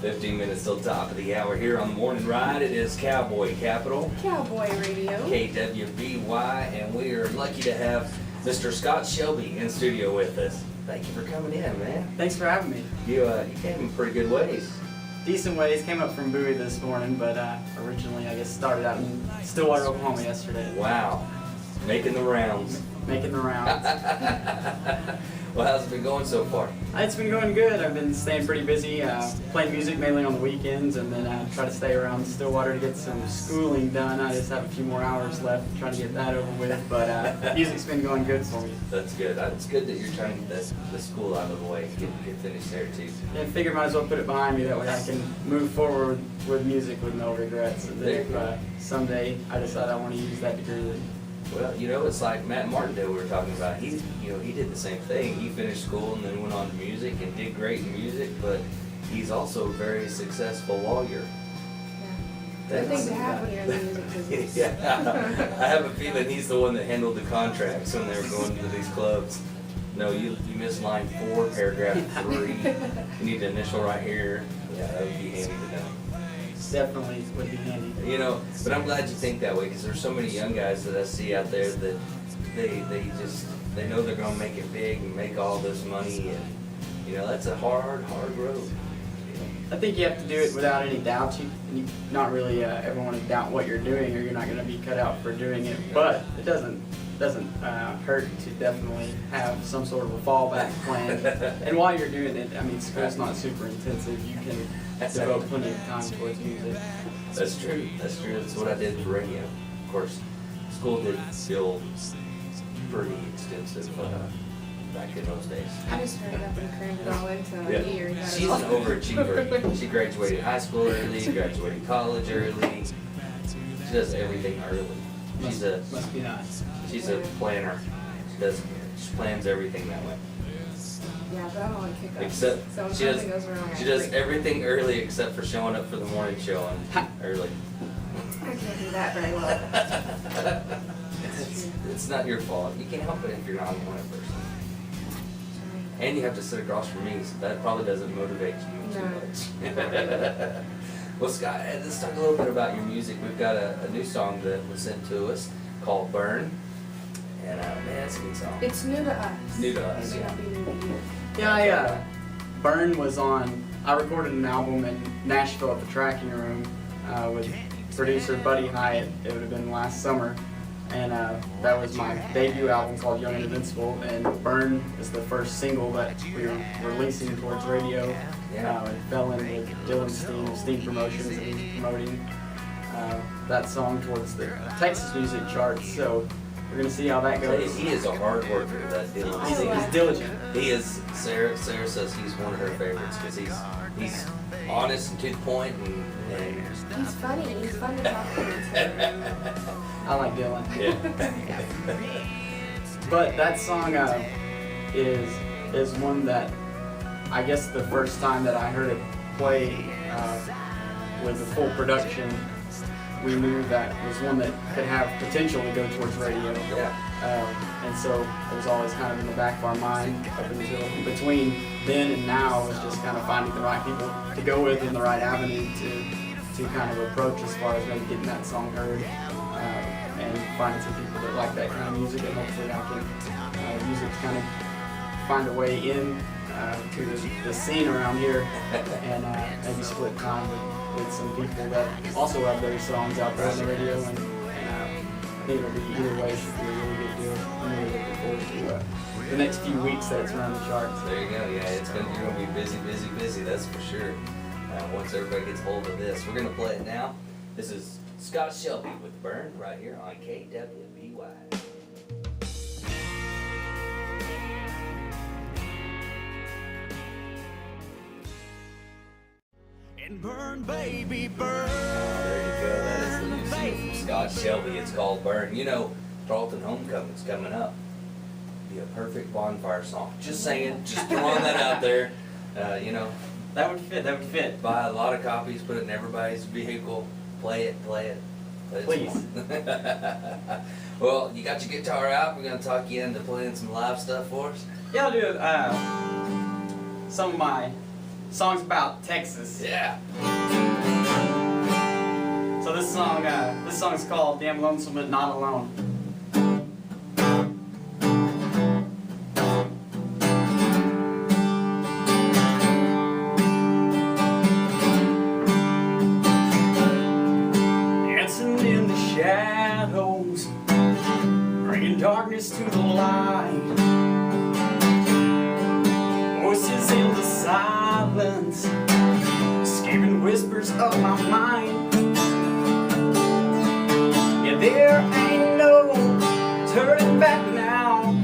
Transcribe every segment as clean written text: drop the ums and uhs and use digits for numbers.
15 minutes till top of the hour here on the morning ride. It is Cowboy Capital, KWBY Radio, KWBY, and we are lucky to have Mr. Scott Shelby in studio with us. Thank you for coming in, man. Thanks for having me. You came in pretty good ways. Decent ways. Came up from Bowie this morning, but originally I guess started out in Stillwater, Oklahoma yesterday. Wow, making the rounds. Making the rounds. Well, how's it been going so far? It's been going good. I've been staying pretty busy, playing music mainly on the weekends, and then try to stay around Stillwater to get some schooling done. I just have a few more hours left trying to get that over with, but music's been going good for me. That's good. It's good that you're trying to get the school out of the way, get finished there too. Yeah, I figured might as well put it behind me, that way I can move forward with music with no regrets. And then if someday I decide I want to use that degree, then well, you know, it's like Matt Martindale we were talking about. He did the same thing. He finished school and then went on to music and did great in music, but he's also a very successful lawyer. Yeah. Good thing to have when you're in the music business. Yeah. I have a feeling he's the one that handled the contracts when they were going to these clubs. No, you missed line 4, paragraph 3. You need the initial right here. Yeah, that would be handy to know. definitely would be handy. You know, but I'm glad you think that way, because there's so many young guys that I see out there that they know they're going to make it big and make all this money, and you know, that's a hard road. I think you have to do it without any doubt. You not really ever want to doubt what you're doing, or you're not going to be cut out for doing it. But it doesn't hurt to definitely have some sort of a fallback plan. And while you're doing it, I mean, school's not super intensive. You can devote plenty of time towards music. That's true. That's true. That's what I did for radio. Of course, school did feel pretty extensive back in those days. I just hurried up and crammed it all into a year. She's an overachiever. She graduated high school early, graduated college early. She does everything early. Must be nice. She's a planner. She plans everything that way. Yeah, but I'm on kick-ups. Except so when she does, something goes wrong, she does everything early except for showing up for the morning show and early. I can't do that very well. It's not your fault. You can't help it if you're not a morning person. And you have to sit across from me, so that probably doesn't motivate you too much. Well, Scott, let's talk a little bit about your music. We've got a new song that was sent to us called Burn. And man, it's a good song. It's new to us. New to us, It may yeah. not be new to you. Yeah, Burn was on. I recorded an album in Nashville at the Tracking Room with producer Buddy Hyatt. It would have been last summer. And that was my debut album called Young and Invincible, and Burn is the first single that we were releasing towards radio. It fell in with Dylan Steen Promotions, and he's promoting that song towards the Texas music charts, so we're going to see how that goes. He is a hard worker, that Dylan Steen. He's diligent. He is. Sarah says he's one of her favorites because he's honest and to the point, and He's funny. He's fun to talk to. I like Dylan. yeah. But that song is one that I guess the first time that I heard it play with the full production, we knew that was one that could have potential to go towards radio. Yeah. And so it was always kind of in the back of our mind up until between then and now, was just kind of finding the right people to go with and the right avenue to kind of approach as far as maybe getting that song heard. And finding some people that like that kind of music, and hopefully I can use it to kind of find a way in to the scene around here, and maybe split time with some people that also have their songs out there on the radio, and I think it'll be either way, should be a really good deal. I'm really looking forward to the next few weeks that it's around the charts. There you go. Yeah, you're gonna be busy. That's for sure. Once everybody gets hold of this, we're gonna play it now. This is Scott Shelby with Burn right here on KWBY. And burn, baby, burn. There you go. That is the new single from Scott Shelby. It's called Burn. You know, Tarleton Homecoming's coming up. Be a perfect bonfire song. Just saying. Just throwing that out there. You know. That would fit. Buy a lot of copies. Put it in everybody's vehicle. Play it. Please. Well, you got your guitar out. We're gonna talk you into playing some live stuff for us. Yeah, I'll do some of my Song's about Texas. Yeah. So this song's called "Damn Lonesome But Not Alone." Dancing in the shadows, bringing darkness to the light. Voices in the silence, escaping whispers of my mind. Yeah, there ain't no turning back now.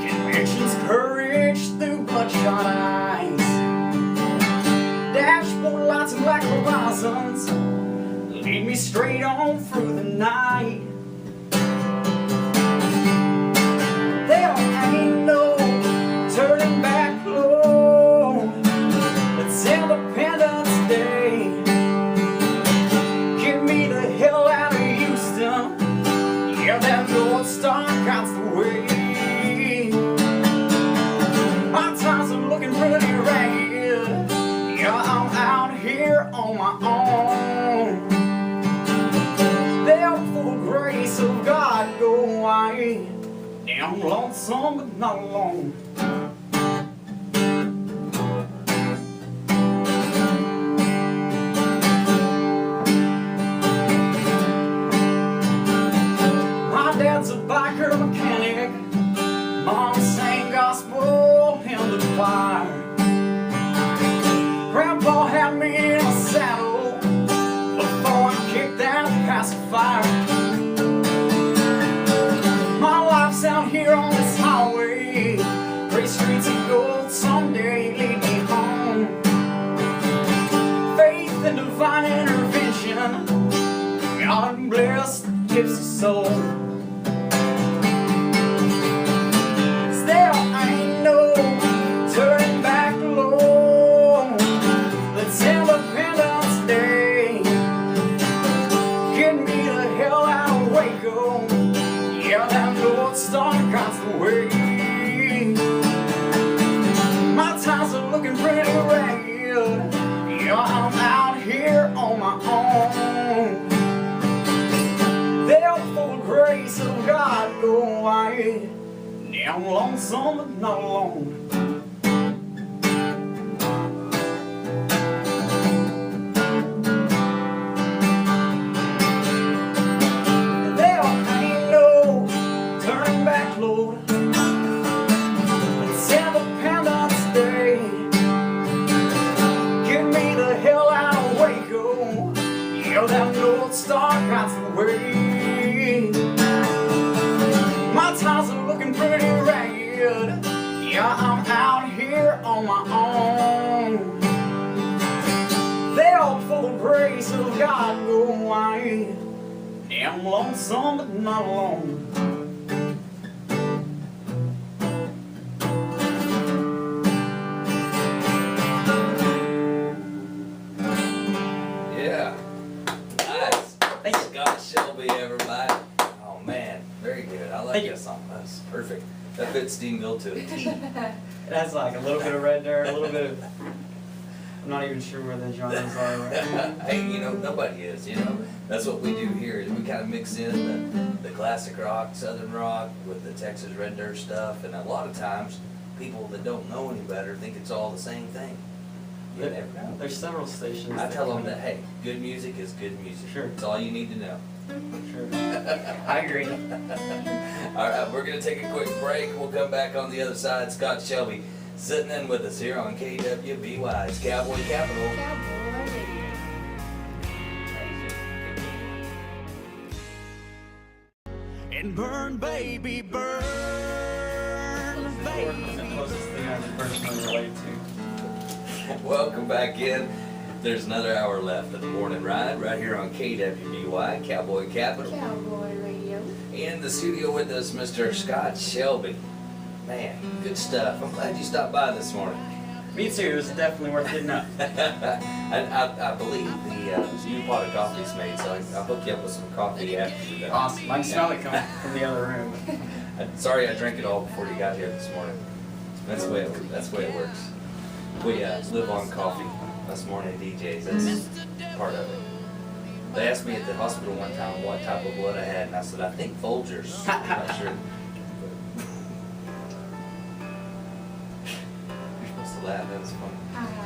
Conviction's courage through bloodshot eyes. Dashboard lights and black horizons lead me straight on through the night. There ain't no turning back, Lord. It's Independence Day. Get me the hell out of Houston. Yeah, that North Star guides the way. My times are looking pretty ragged. Yeah, I'm out here on my own. There for the grace of God go I. Damn lonesome but not alone. My dad's a biker mechanic. Mom sang gospel in the choir. Grandpa had me in a saddle before I kicked that pacifier. My life's out here on this highway. Gray streets of gold someday lead me home. Faith and divine intervention. God bless the gypsy soul. 'Cause there ain't no turning back, Lord. It's Independence Day. Get me the hell out of Waco. Yeah, that North Star guides the way. My times are looking pretty ragged. Yeah, I'm out here on my own. There for the grace of God go I. Damn lonesome but not alone. There ain't no turning back, Lord. It's Independence Day. Get me the hell out of Waco. Yeah, that North Star guides the way. My times are looking pretty ragged. Yeah, I'm out here on my own. There for the grace of God go I. Damn lonesome but not alone. Yeah. Nice. Thank you. Scott Shelby, everybody. Oh man, very good. I like Thank you. that song. That's perfect. That fits Stephenville to a T. It has like a little bit of red dirt, a little bit of. I'm not even sure where the genres are right. Hey, you know, nobody is, you know. That's what we do here, is we kind of mix in the classic rock, southern rock, with the Texas red dirt stuff, and a lot of times, people that don't know any better think it's all the same thing. You never know. There's several stations. I tell them that, hey, good music is good music. Sure. That's all you need to know. Sure. I agree. All right, we're going to take a quick break. We'll come back on the other side. Scott Shelby sitting in with us here on KWBY's Cowboy Capital. Cowboy Radio. And burn, baby, burn, baby. The closest thing I can personally relate to. Welcome back in. There's another hour left of the morning ride right here on KWBY, Cowboy Capital. Cowboy Radio. In the studio with us, Mr. Scott Shelby. Man, good stuff. I'm glad you stopped by this morning. Me too. It was definitely worth getting up. I believe the new pot of coffee is made, so I'll hook you up with some coffee after you're done. Awesome. I can smell it coming from the other room. Sorry I drank it all before you got here this morning. That's the way it works. We live on coffee. Us morning DJs, that's part of it. They asked me at the hospital one time what type of blood I had, and I said, I think Folgers. I'm not sure. You're supposed to laugh, that was funny.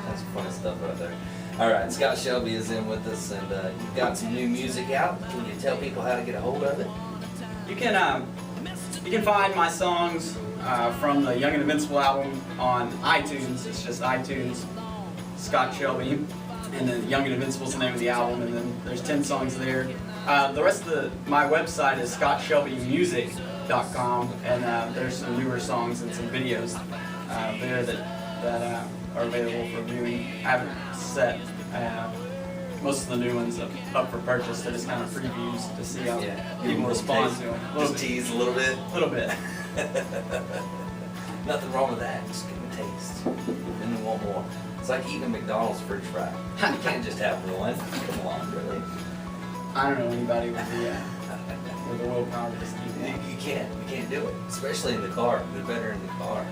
That's funny stuff right there. All right, Scott Shelby is in with us, and you've got some new music out. Can you tell people how to get a hold of it? You can find my songs from the Young and Invincible album on iTunes. It's just iTunes, Scott Shelby, and then Young and Invincible is the name of the album, and then there's 10 songs there. The rest of my website is scottshelbymusic.com, and there's some newer songs and some videos there that are available for viewing. I haven't set most of the new ones up for purchase. They're just kind of previews to see how people respond to them. Just tease a little bit. A little bit. Nothing wrong with that. Just give them a taste. Then you want more. It's like eating a McDonald's french fry. You can't just have one. Come on, really. I don't know anybody with the willpower to just keep one. You can't do it. Especially in the car. They're better in the car.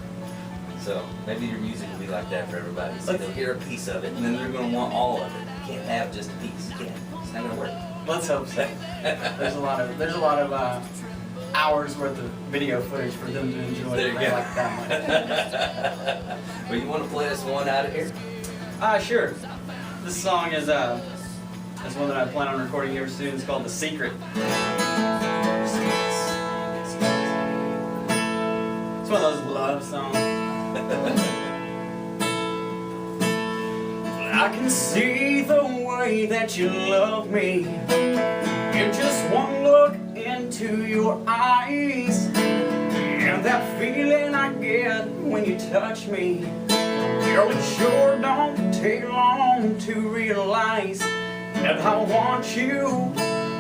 So maybe your music will be like that for everybody. So they'll hear a piece of it, and then they're going to want all of it. You can't have just a piece. You can't. It's not going to work. Let's hope so. There's a lot of hours worth of video footage for them to enjoy. There you if go. they like that much. Well, you want to play us one out of here? Sure. This song is one that I plan on recording here soon. It's called The Secret. It's one of those love songs. I can see the way that you love me in just one look into your eyes, and that feeling I get when you touch me. Girl, it sure don't take long to realize that I want you.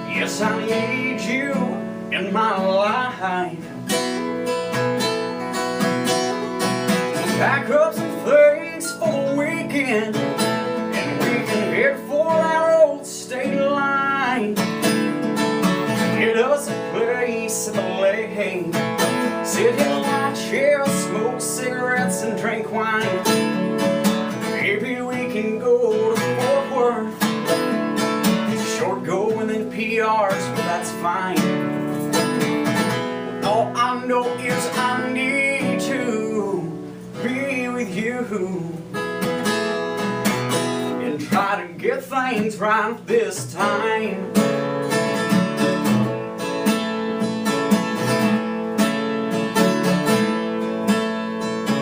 Yes, I need you in my life. Pack up some things for the weekend, and we can head for that old state line. Get us a place at the lake, sit in a lawn chair, smoke cigarettes and drink wine. Maybe we can go to Fort Worth. It's a short go and then PRs, but that's fine. All I know is I need to be with you and try to get things right this time.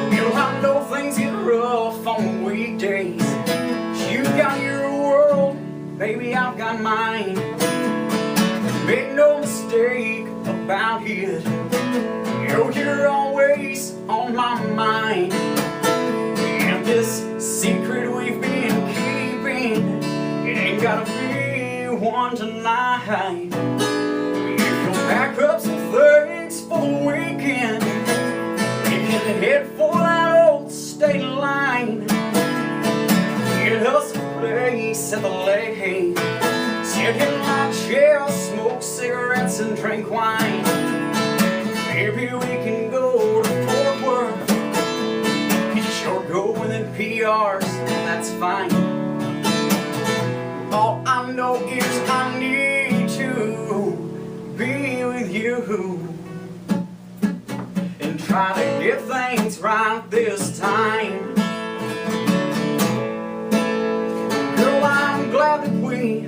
You know, I know things get rough on weekdays. You got your world, baby, I've got mine. Make no mistake about it, you're always on my mind. And this secret we've been keeping, it ain't gotta be one tonight. If you'll pack up some things for the weekend, you can head for that old state line. Get us a place at the lake, sit in my chair, smoke cigarettes and drink wine. Maybe we can go to Fort Worth, get a short go and then PRs, that's fine. All I know is I need to be with you and try to get things right this time. Girl, I'm glad that we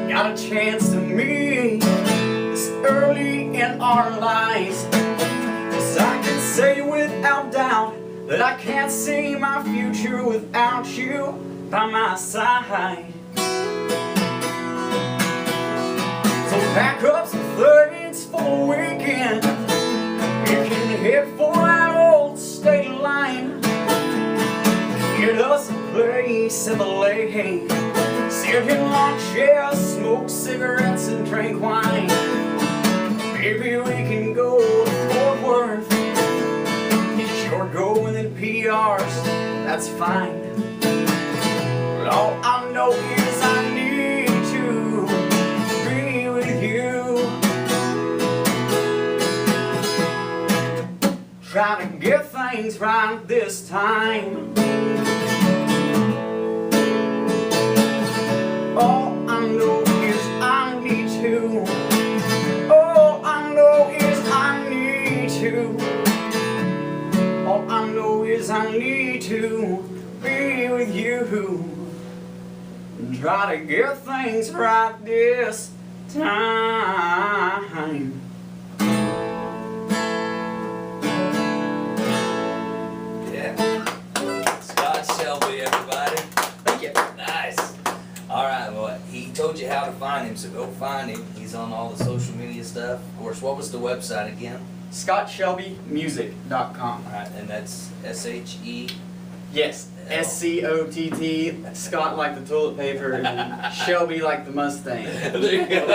got a chance to meet this early in our lives. 'Cause I can say without doubt that I can't see my future without you by my side. So pack up some things for the weekend, you can head for that old state line. Get us a place at the lake, sit in lawn chairs, smoke cigarettes and drink wine. Maybe we can go to Fort Worth, get a short go and then PRs, that's fine. But all I know is I need to be with you. Try to get things right this time. Try to get things right this time. Yeah. Scott Shelby, everybody. Thank you. Nice. All right, well, he told you how to find him, so go find him. He's on all the social media stuff. Of course, what was the website again? ScottShelbyMusic.com. All right, and that's S-H-E. Yes, S-C-O-T-T, Scott like the toilet paper, and Shelby like the Mustang. There you go.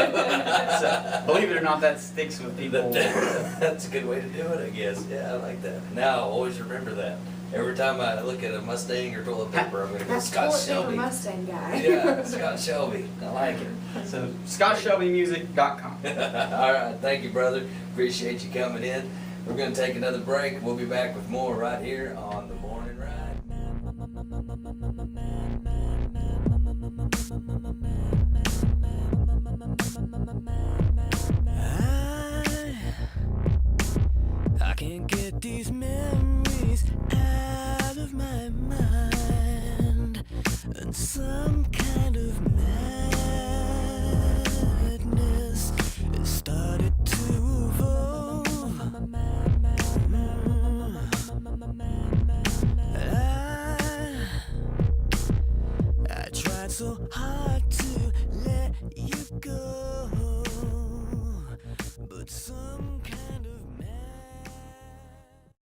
So, believe it or not, that sticks with people. That's a good way to do it, I guess. Yeah, I like that. Now, I'll always remember that. Every time I look at a Mustang or toilet paper, I'm going to go That's Scott toilet paper Shelby. Mustang guy. Yeah, Scott Shelby. I like it. So, ScottShelbyMusic.com. All right, thank you, brother. Appreciate you coming in. We're going to take another break. We'll be back with more right here on The Morning Ride. I can't get these memories out of my mind, and some kind of madness has started to evolve. I tried so hard to let you go, but some kind of